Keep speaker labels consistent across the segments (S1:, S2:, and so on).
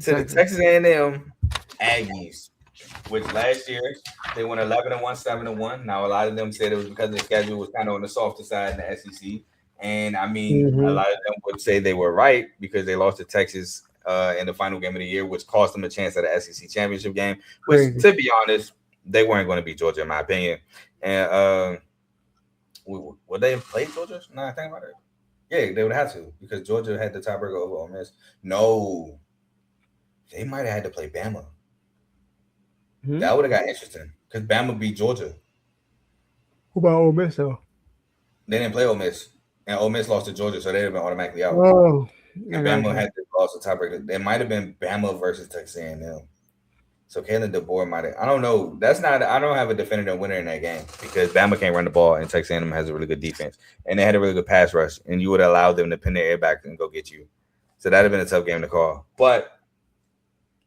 S1: to the Texas A&M Aggies, which last year they went 11-1, 7-1. Now a lot of them said it was because the schedule was kind of on the softer side in the SEC, and I mean a
S2: Mm-hmm.
S1: lot of them would say they were right because they lost to Texas in the final game of the year, which cost them a chance at the SEC championship game. Which,
S2: Crazy.
S1: to be honest, they weren't going to beat Georgia in my opinion. And would they have played Georgia? No, I think about it. Yeah, they would have to because Georgia had the tiebreaker over Ole Miss. No, they might have had to play Bama.
S2: Hmm.
S1: That would have got interesting because Bama beat Georgia.
S2: Who about Ole Miss though?
S1: They didn't play Ole Miss, and Ole Miss lost to Georgia, so they'd have been automatically out.
S2: Oh, I
S1: And
S2: got
S1: Bama
S2: you.
S1: had to lost the tiebreaker. It might have been Bama versus Texas A&M. So Kalen DeBoer might have. I don't know. That's not. I don't have a definitive winner in that game because Bama can't run the ball, and Texas A&M has a really good defense, and they had a really good pass rush, and you would allow them to pin their ear back and go get you. So that'd have been a tough game to call. But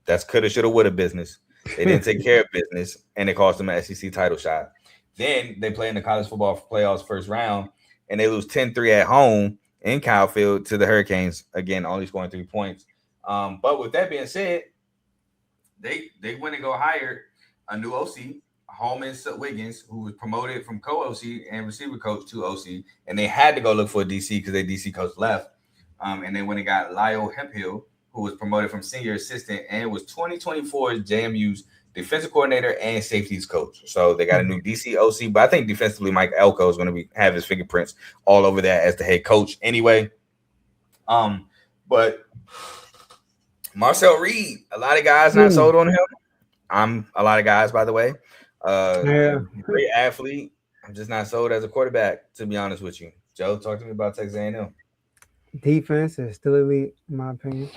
S1: that's coulda, shoulda, woulda business. They didn't take care of business, and it cost them an SEC title shot. Then they play in the college football playoffs first round, and they lose 10-3 at home in Kyle Field to the Hurricanes. Again, only scoring 3 points. But with that being said, they went and go hire a new OC, Holman Wiggins, who was promoted from co-OC and receiver coach to OC, and they had to go look for a DC because their DC coach left. And they went and got Lyle Hemphill, who was promoted from senior assistant and was 2024 JMU's defensive coordinator and safeties coach. So they got a new DC OC, but I think defensively Mike Elko is going to have his fingerprints all over that as the head coach anyway. But Marcel Reed, a lot of guys not
S2: Hmm.
S1: sold on him. I'm a lot of guys, by the way.
S2: Yeah.
S1: Great athlete. I'm just not sold as a quarterback, to be honest with you. Joe, talk to me about Texas A&M.
S2: Defense is still elite, in my opinion.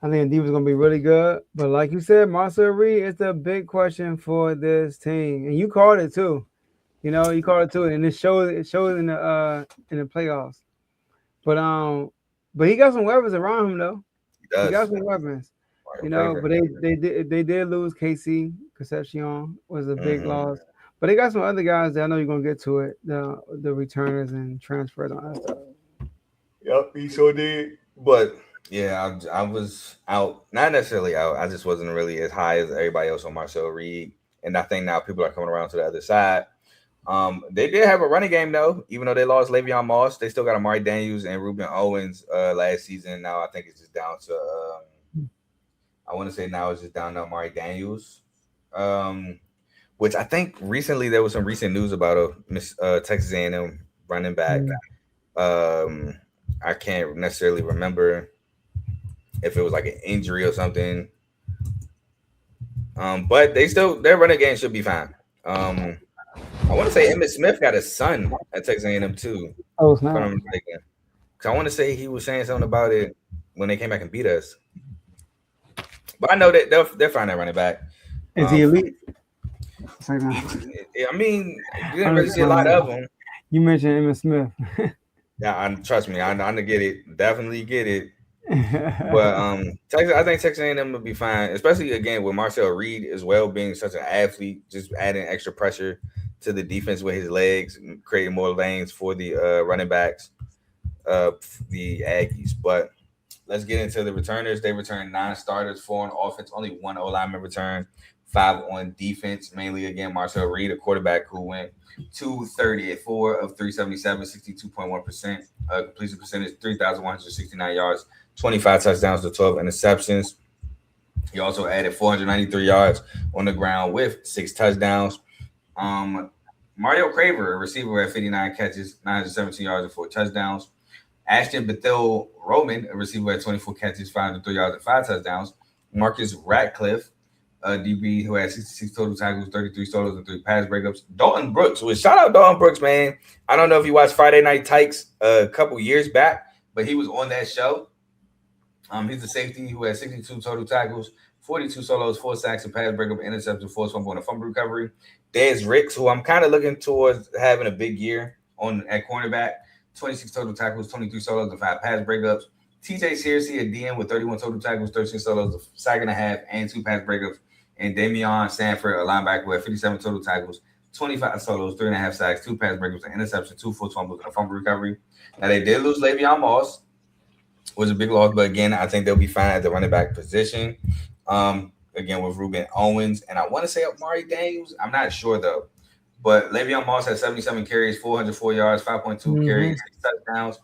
S2: I think the defense is gonna be really good. But like you said, Marcel Reed is the big question for this team. And you called it too. You called it too. And it shows in the playoffs. But but he got some weapons around him though.
S1: He
S2: He got
S1: does.
S2: some weapons.
S1: Mario Craver.
S2: But they did lose Casey Concepcion was a big
S1: Mm-hmm.
S2: loss. But they got some other guys that I know you're gonna get to it. The returners and transfers and all that stuff.
S1: Yep, he sure did. But yeah, I was out, not necessarily out. I just wasn't really as high as everybody else on Marcel Reed. And I think now people are coming around to the other side. They did have a running game though, even though they lost Le'Veon Moss. They still got Amari Daniels and Ruben Owens last season. Now I think it's just down to I want to say now it's just down to Amari Daniels. Um, which I think recently there was some recent news about a Texas A&M running back.
S2: Mm.
S1: Um, I can't necessarily remember if it was like an injury or something. But their running game should be fine. I want to say Emmitt Smith got a son at Texas A&M too,
S2: Oh
S1: if I'm
S2: snap!
S1: not mistaken. Because I want to say he was saying something about it when they came back and beat us. But I know that they're fine at running back.
S2: Is he
S1: For
S2: elite? Second.
S1: I mean, you didn't
S2: I'm
S1: really
S2: just
S1: see a lot
S2: playing.
S1: of them.
S2: You mentioned Emmitt Smith.
S1: Yeah, trust me, I get it, definitely get it. But Texas, I think Texas A&M will be fine, especially again with Marcel Reed as well being such an athlete, just adding extra pressure to the defense with his legs, and creating more lanes for the running backs, the Aggies. But let's get into the returners. They returned 9 starters, 4 on offense, only 1 O lineman returned, 5 on defense. Mainly again Marcel Reed, a quarterback who went 230 at 4 of 377, 62.1%. Completion percentage 3,169 yards. 25 touchdowns to 12 interceptions. He also added 493 yards on the ground with 6 touchdowns. Um, Mario Craver, a receiver at 59 catches, 917 yards and 4 touchdowns. Ashton Bethel Roman, a receiver at 24 catches, 503 yards and 5 touchdowns. Marcus Ratcliffe, a DB who had 66 total tackles, 33 solos, and 3 pass breakups. Dalton Brooks, which shout out Dalton Brooks, man. I don't know if you watched Friday Night Tykes a couple years back, but he was on that show. He's a safety who has 62 total tackles, 42 solos, 4 sacks, a pass breakup, interception, 4 fumble, and a fumble recovery. Dez Ricks, who I'm kind of looking towards having a big year on at cornerback, 26 total tackles, 23 solos, and 5 pass breakups. TJ Searcy, a DM with 31 total tackles, 13 solos, a sack and a half, and 2 pass breakups. And Damian Sanford, a linebacker with 57 total tackles, 25 solos, 3.5 sacks, 2 pass breakups, an interception, 2 forced fumbles, and a fumble recovery. Now they did lose Le'Veon Moss. was a big loss, but again, I think they'll be fine at the running back position. Again with Ruben Owens, and I want to say Amari Daniels. I'm not sure though. But Le'Veon Moss had 77 carries, 404 yards, 5.2
S2: Mm-hmm.
S1: carries, 6 touchdowns.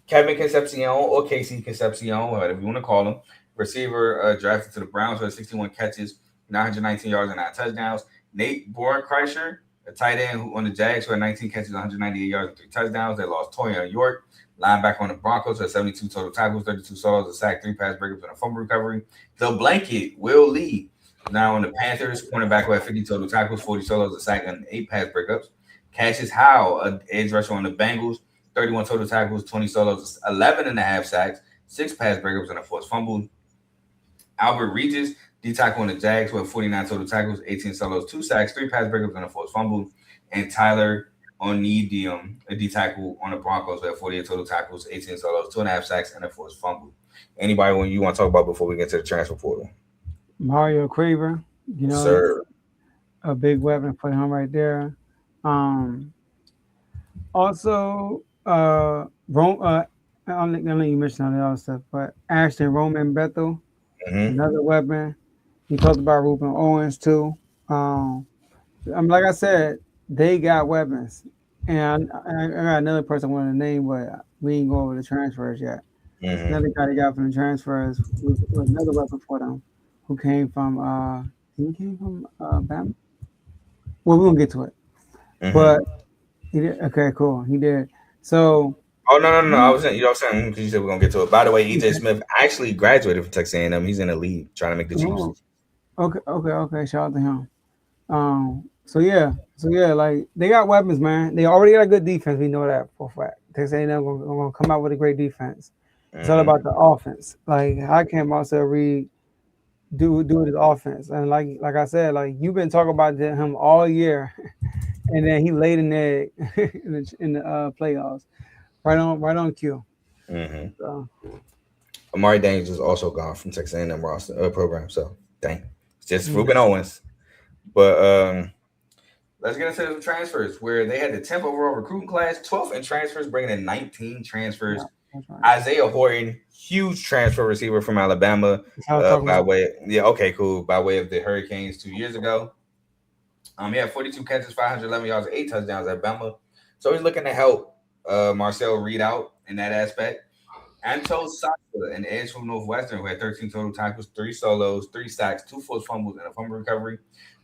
S1: Kevin Concepcion or Casey Concepcion, whatever you want to call him, receiver drafted to the Browns with 61 catches, 919 yards, and 9 touchdowns. Nate Bornkreischer, a tight end on the Jags, who had 19 catches, 198 yards, and 3 touchdowns. They lost Toyin York, linebacker on the Broncos, who had 72 total tackles, 32 solos, a sack, 3 pass breakups, and a fumble recovery. The blanket Will Lee, now on the Panthers, cornerback who had 50 total tackles, 40 solos, a sack, and 8 pass breakups. Cassius Howell, an edge rusher on the Bengals, 31 total tackles, 20 solos, 11 and a half sacks, 6 pass breakups, and a forced fumble. Albert Regis, D tackle on the Jags, who had 49 total tackles, 18 solos, 2 sacks, 3 pass breakups, and a forced fumble. And Tyler Onedium, a D tackle on the Broncos, who had 48 total tackles, 18 solos, 2.5 sacks, and a forced fumble. Anybody when you want to talk about before we get to the transfer portal?
S2: Mario Craver,
S1: Sir.
S2: a big weapon for him right there. Um, Also, I know you mentioned all the other stuff, but Ashton Roman Bethel,
S1: Mm-hmm.
S2: another weapon. You talked about Ruben Owens too. Um, like I said, they got weapons, and I got another person I wanted to name, but we ain't go over the transfers yet.
S1: Mm-hmm.
S2: Another guy they got from the transfers was another weapon for them, who came from he came from Bama. Well, we gonna get to it,
S1: Mm-hmm.
S2: but he did. Okay, cool. He did. So.
S1: Oh no! I was saying, you know what I'm saying, because you said we're gonna get to it. By the way, EJ
S2: Okay.
S1: Smith actually graduated from Texas A&M. He's in the league trying to make the Chiefs.
S2: Oh, okay. Shout out to him. So yeah, like they got weapons, man. They already got a good defense. We know that for a fact. Texas A&M gonna come out with a great defense. It's all
S1: Mm-hmm.
S2: about the offense. Like how can Marcel Reed do his offense? And like I said, like you've been talking about him all year, and then he laid an egg in the playoffs, right on cue.
S1: Mm-hmm.
S2: So
S1: Amari Daniels is also gone from Texas A&M roster program. So dang, it's just
S2: yeah,
S1: Ruben Owens. But let's get into the transfers where they had the 10th overall recruiting class, 12th in transfers, bringing in 19 transfers.
S2: yeah, that's right.
S1: Isaiah Horton, huge transfer receiver from Alabama.
S2: That's what I was talking
S1: By
S2: about.
S1: way, yeah, okay, cool. By way of the Hurricanes 2 years ago. He had 42 catches, 511 yards, 8 touchdowns at Bama. So he's looking to help Marcel Reed out in that aspect. Anto Saka, an edge from Northwestern, who had 13 total tackles, 3 solos, 3 sacks, 2 forced fumbles, and a fumble recovery.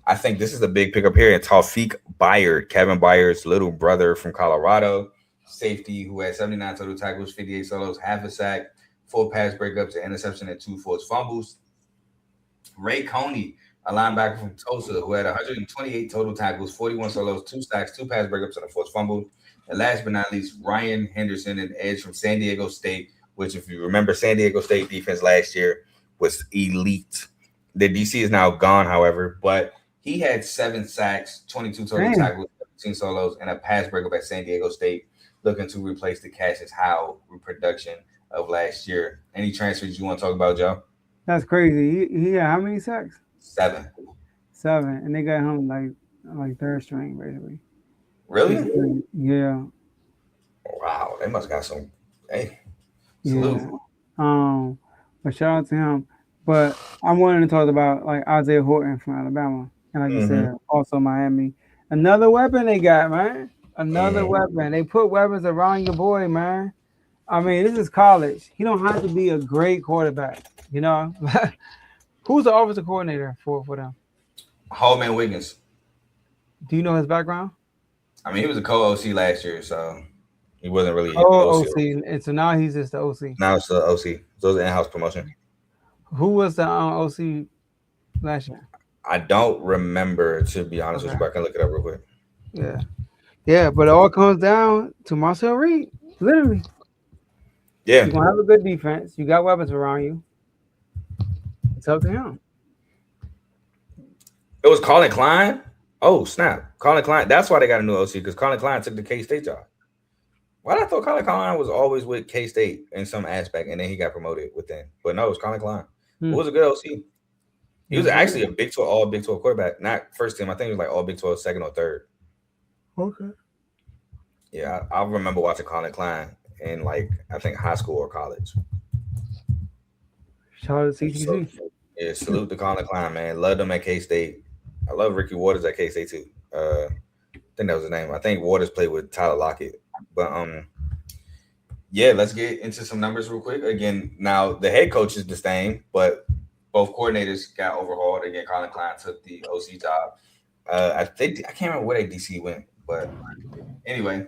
S1: I think this is a big pickup here. And Taufik Byard, Kevin Byard's little brother from Colorado, safety, who had 79 total tackles, 58 solos, half a sack, 4 pass breakups, an interception, and 2 forced fumbles. Ray Coney, a linebacker from Tulsa, who had 128 total tackles, 41 solos, 2 sacks, 2 pass breakups, and a forced fumble. And last but not least, Ryan Henderson, an edge from San Diego State, which, if you remember, San Diego State defense last year was elite. The DC is now gone, however, but he had 7 sacks, 22 total
S2: Damn.
S1: tackles, 17 solos, and a pass breakup at San Diego State, looking to replace the Cassius Howell production of last year. Any transfers you want to talk about, Joe?
S2: That's crazy. He had how many sacks?
S1: 7.
S2: 7, and they got him like third string basically. He's
S1: Really?
S2: good. Yeah,
S1: Wow, they must got some. Hey, salute.
S2: yeah. Um, but shout out to him. But I wanted to talk about like Isaiah Horton from Alabama, and like you
S1: Mm-hmm.
S2: said, also Miami. Another weapon they got, man. Another
S1: Mm-hmm.
S2: weapon. They put weapons around your boy, man. I mean, this is college. He don't have to be a great quarterback. You know, who's the offensive coordinator for them?
S1: Holman Wiggins.
S2: Do you know his background?
S1: I mean, he was a co-OC last year, so he wasn't really
S2: Oh,
S1: OC.
S2: OC, and so now he's just the OC.
S1: Now it's the OC. So it's an in-house promotion.
S2: Who was the OC last year?
S1: I don't remember, to be honest with
S2: Okay,
S1: you, but I can look it up real quick.
S2: yeah, yeah, but it all comes down to Marcel Reed. Literally,
S1: Yeah,
S2: you're gonna have a good defense. You got weapons around you. It's up to him.
S1: it was Colin Klein. Oh snap, Colin Klein. That's why they got a new OC, because Colin Klein took the K State job. Why did I thought Colin Klein was always with K State in some aspect, and then he got promoted within? But no, it was Colin Klein. It
S2: Hmm.
S1: was a good OC. He was
S2: Yes, sir.
S1: actually a Big 12, all Big 12 quarterback, not first team. I think it was like all Big 12, second or third.
S2: Okay.
S1: Yeah, I remember watching Colin Klein in, like, I think high school or college.
S2: Shout out to
S1: So,
S2: CTC.
S1: yeah, salute to Colin Klein, man. Love them at K State. I love Ricky Waters at K State too. I think that was his name. I think Waters played with Tyler Lockett. But yeah, let's get into some numbers real quick. Again, now the head coach is the same, but both coordinators got overhauled. Again, Colin Klein took the OC job. I think I can't remember where they DC went, but anyway,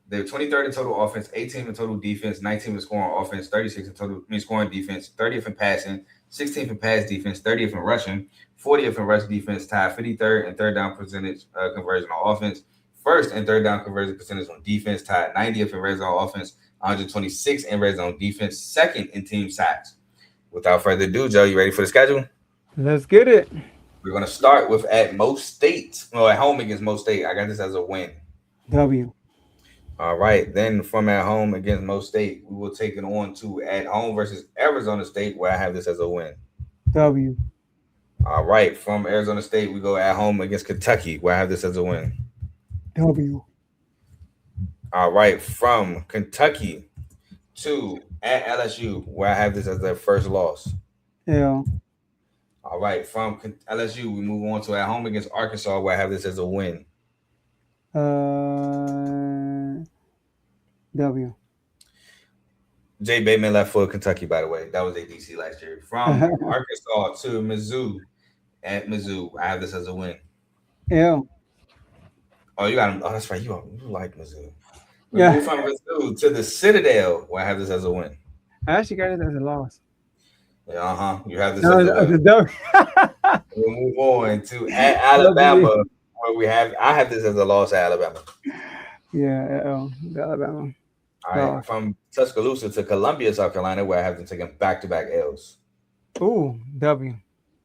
S1: they're 23rd in total offense, 18th in total defense, 19th in scoring offense, 36th in total scoring defense, 30th in passing, 16th in pass defense, 30th in rushing, 40th in rush defense, tied 53rd in third down percentage conversion on offense, first and third down conversion percentage on defense, tied 90th in red zone offense, 126 in red zone defense, second in team sacks. Without further ado, Joe, you ready for the schedule?
S2: Let's get it.
S1: We're going to start with at Most State. No, at home against Most State. I got this as a win.
S2: W.
S1: All right. Then from at home against Most State, we will take it on to at home versus Arizona State, where I have this as a win.
S2: W.
S1: All right. From Arizona State, we go at home against Kentucky, where I have this as a win.
S2: W.
S1: All right. From Kentucky to at LSU, where I have this as their first loss.
S2: L.
S1: All right. From LSU, we move on to at home against Arkansas, where I have this as a win.
S2: W.
S1: Jay Bateman left for Kentucky, by the way. That was ADC last year. From Arkansas to Mizzou, at Mizzou, I have this as a win.
S2: L.
S1: Oh, you got him. Oh, that's right. You like Mizzou. We
S2: Yeah.
S1: move from Mizzou to the Citadel, where I have this as a win.
S2: I actually got it as a loss.
S1: Yeah, You have this
S2: No,
S1: as a
S2: it's a
S1: win.
S2: W.
S1: We'll move on to at Alabama, where I have this as a loss at Alabama.
S2: Yeah, L. Alabama.
S1: All right. From Tuscaloosa to Columbia, South Carolina, where I have them taking back-to-back L's.
S2: Ooh, W.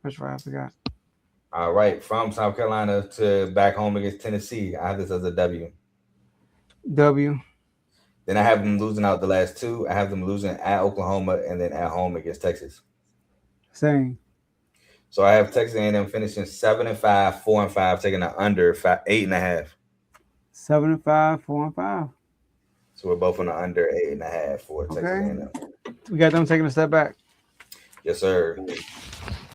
S2: That's right, I forgot.
S1: All right. From South Carolina to back home against Tennessee, I have this as a W.
S2: W.
S1: Then I have them losing out the last two. I have them losing at Oklahoma and then at home against Texas.
S2: Same.
S1: So I have Texas A&M finishing 7-5, 4-5, taking the under 8.5.
S2: 7-5, 4-5.
S1: So we're both on the under 8.5 for Texas A&M.
S2: We got them taking a step back.
S1: Yes, sir.